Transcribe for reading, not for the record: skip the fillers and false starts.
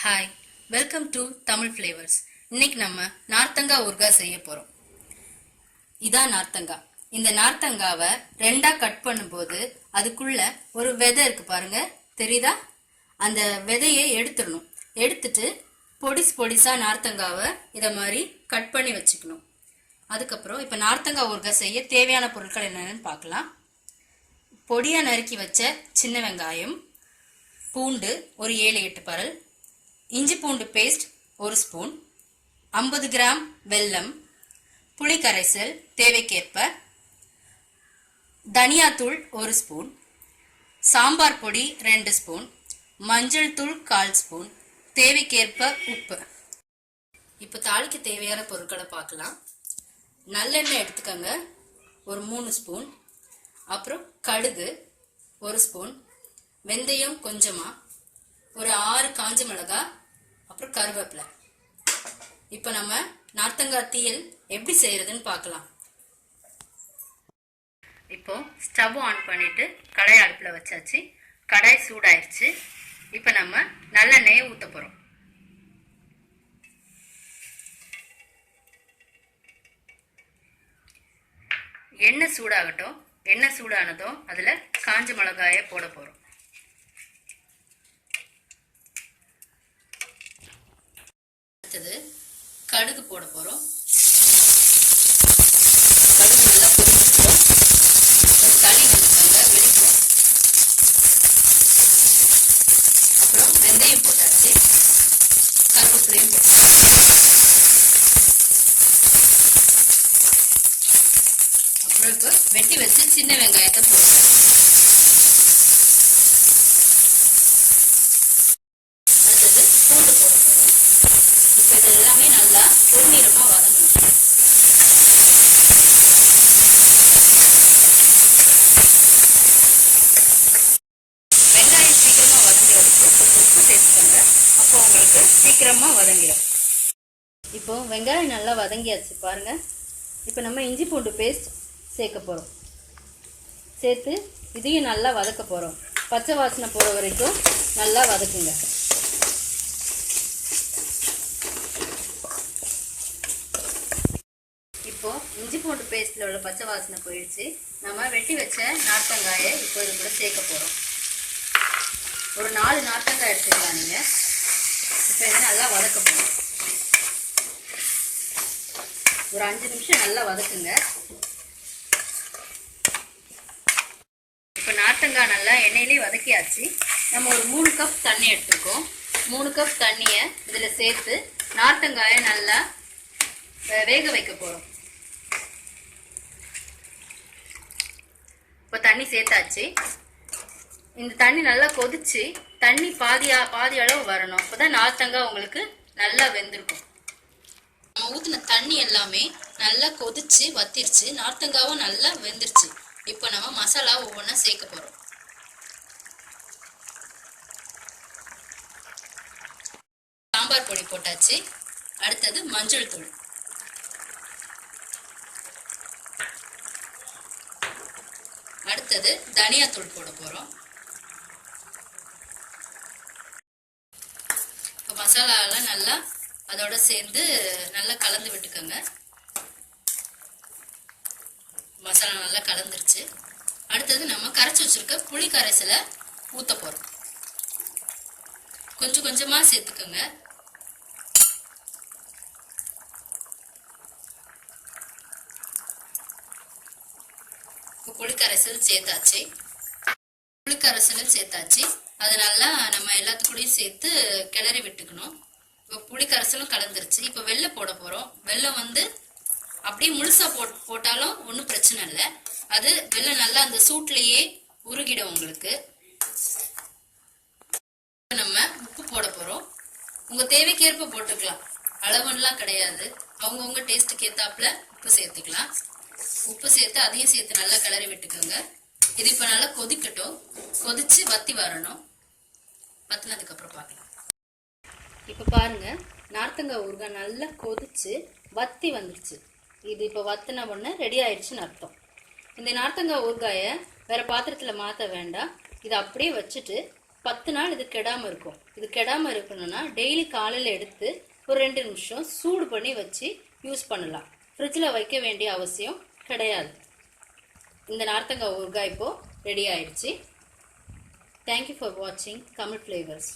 Hi, welcome to Tamil flavours. இன்னைக்கு நம்ம நார்த்தங்காய் ஊறுகாய் செய்ய போறோம். இதான் நார்த்தங்காய். இந்த நார்த்தங்காவை ரெண்டா கட் பண்ணும்போது அதுக்குள்ள ஒரு விதை இருக்கு பாருங்க, தெரியுதா? அந்த விதையை எடுத்துடணும். எடுத்துட்டு பொடிசா நார்த்தங்காவை இத மாதிரி கட் பண்ணி வச்சுக்கணும். அதுக்கப்புறம் இப்ப நார்த்தங்காய் ஊறுகாய் செய்ய தேவையான பொருட்கள் என்னன்னு பார்க்கலாம். பொடியா நறுக்கி வச்ச சின்ன வெங்காயம், பூண்டு ஒரு 7-8 பரல், இஞ்சி பூண்டு பேஸ்ட் 1 ஸ்பூன், 50 கிராம் வெல்லம், புளி கரைசல் தேவைக்கேற்ப, தனியாத்தூள் 1 ஸ்பூன், சாம்பார் பொடி 2 ஸ்பூன், மஞ்சள் தூள் 1/4 ஸ்பூன், தேவைக்கேற்ப உப்பு. இப்போ தாளிக்கு தேவையான பொருட்களை பார்க்கலாம். நல்லெண்ணெய் எடுத்துக்கோங்க, ஒரு 3 ஸ்பூன், அப்புறம் கடுகு 1 ஸ்பூன், வெந்தயம் கொஞ்சமா, ஒரு 6 காஞ்ச மிளகாய், அப்புறம் கருவேப்பிலை. இப்போ நம்ம நார்த்தங்காய் தீயல் எப்படி செய்யறதுன்னு பார்க்கலாம். இப்போ ஸ்டவ் ஆன் பண்ணிட்டு கடாய் அடுப்புல வச்சாச்சு. கடாய் சூடாயிருச்சு. இப்போ நம்ம நல்லெண்ணெயை ஊத்த போறோம். எண்ணெய் சூடாகட்டும். எண்ணெய் சூடானதும் அதுல காஞ்ச மிளகாயை போட போறோம். கடுகு போட போறோம். கடுகு நல்லா பொரிச்சிட்டோம். ஒரு தண்ணி ஊற்றிக்கோங்க, வெடிக்கும். அப்புறம் வெந்தயம் போட்டாச்சு, கருவேப்பிலையும் போட்டாச்சு. அப்புறம் இப்போ வெட்டி வச்சு சின்ன வெங்காயத்தை போட்டோம். அடுத்தது பூண்டு போட போறோம். இப்போ இது எல்லாமே நல்லா பொன்னிறமா வதங்கணும். வெங்காயம் சீக்கிரமா வதங்கிறதுக்கு உப்பு சேர்த்துக்கோங்க, அப்போ உங்களுக்கு சீக்கிரமா வதங்கிடும். இப்போ வெங்காயம் நல்லா வதங்கியாச்சு பாருங்க. இப்போ நம்ம இஞ்சி பூண்டு பேஸ்ட் சேர்க்க போறோம். சேர்த்து இதையும் நல்லா வதக்க போறோம். பச்சை வாசனை போற வரைக்கும் நல்லா வதக்குங்க. இப்போ இஞ்சி பூண்டு பேஸ்ட்ல உள்ள பச்சை வாசனை போயிடுச்சு. நம்ம வெட்டி வச்ச நார்த்தங்காயை இப்போ இது கூட சேர்க்க போறோம். ஒரு 4 நார்த்தங்காய் எடுத்துக்கலாம் நீங்க. இப்போ இதை நல்லா வதக்க போறோம். ஒரு 5 நிமிஷம் நல்லா வதக்குங்க. இப்போ நார்த்தங்காய் நல்லா எண்ணெயிலே வதக்கியாச்சு. நம்ம ஒரு 3 கப் தண்ணி எடுத்துருக்கோம். 3 கப் தண்ணியை இதுல சேர்த்து நார்த்தங்காயை நல்லா வேக வைக்க போறோம். இப்போ தண்ணி சேர்த்தாச்சு. இந்த தண்ணி நல்லா கொதிச்சு தண்ணி பாதி அளவு வரணும். அப்போதான் நார்த்தங்காய் உங்களுக்கு நல்லா வெந்திருக்கும். நம்ம ஊத்தின தண்ணி எல்லாமே நல்லா கொதிச்சு வத்திருச்சு. நார்த்தங்காவும் நல்லா வெந்துருச்சு. இப்போ நம்ம மசாலா ஒவ்வொன்றா சேர்க்க போறோம். சாம்பார் பொடி போட்டாச்சு. அடுத்தது மஞ்சள் தூள், அடுத்தது தனியாத்தூள் போட போறோம். இப்போ மசாலா எல்லாம் நல்லா அதோட சேர்ந்து நல்லா கலந்து விட்டுக்கோங்க. மசாலா நல்லா கலந்துருச்சு. அடுத்தது நம்ம கரைச்சி வச்சிருக்க புளி கரைசலை ஊத்த போறோம். கொஞ்சம் கொஞ்சமா சேர்த்துக்கோங்க. புளிக்கரைசல் சேர்த்தாச்சு. புளிக்கரைசலும் சேர்த்தாச்சு. அதனால நம்ம எல்லாத்துக்கூடயும் சேர்த்து கிளறி விட்டுக்கணும். இப்போ புளிக்கரைசலும் கலந்துருச்சு. இப்போ வெல்லம் போட போறோம். வெல்லம் அப்படியே முழுசா போட்டாலும் ஒன்றும் பிரச்சனை இல்லை. அது வெல்லம் நல்லா அந்த சூட்லயே உருகிடும் உங்களுக்கு. நம்ம உப்பு போட போறோம். உங்க தேவைக்கேற்ப போட்டுக்கலாம், அளவுலாம் கிடையாது. அவங்கவுங்க டேஸ்ட்டுக்கு ஏத்தாப்புல உப்பு சேர்த்துக்கலாம். உப்பு சேர்த்து அதையும் சேர்த்து நல்லா கிளறி விட்டுக்கோங்க. இது இப்ப நல்லா கொதிக்கட்டும். கொதிச்சு வத்தி வரணும். வத்தினதுக்கு அப்புறம் பார்க்கலாம். இப்ப பாருங்க, நார்த்தங்காய் ஊறுகாய் நல்லா கொதிச்சு வத்தி வந்துருச்சு. இது இப்ப வத்தின உடனே ரெடி ஆயிடுச்சுன்னு அர்த்தம். இந்த நார்த்தங்காய் ஊறுகாயை வேற பாத்திரத்துல மாத்த வேண்டாம். இதை அப்படியே வச்சுட்டு 10 நாள் இது கெடாமல் இருக்கும். இது கெடாமல் இருக்கணும்னா டெய்லி காலையில் எடுத்து ஒரு 2 நிமிஷம் சூடு பண்ணி வச்சு யூஸ் பண்ணலாம். ஃப்ரிட்ஜில் வைக்க வேண்டிய அவசியம் கிடையாது. இந்த நார்த்தங்காய் ஊறுகாய் இப்போது ரெடி ஆயிடுச்சு. தேங்க்யூ ஃபார் வாட்சிங் தமிழ் ஃப்ளேவர்ஸ்.